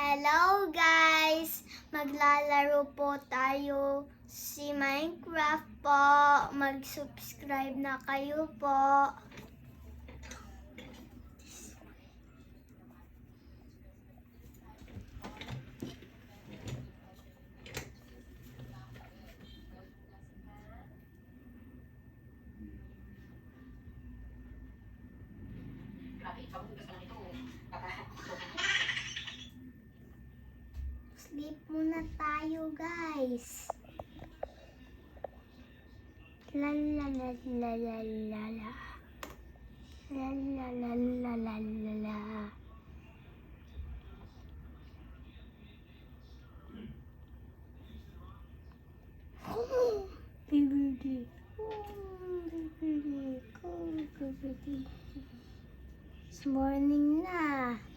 Hello guys! Maglalaro po tayo si Minecraft po. Mag-subscribe na kayo po. Sleep muna tayo guys. La la la la la la la. La la la la la la la. Baby. It's morning na.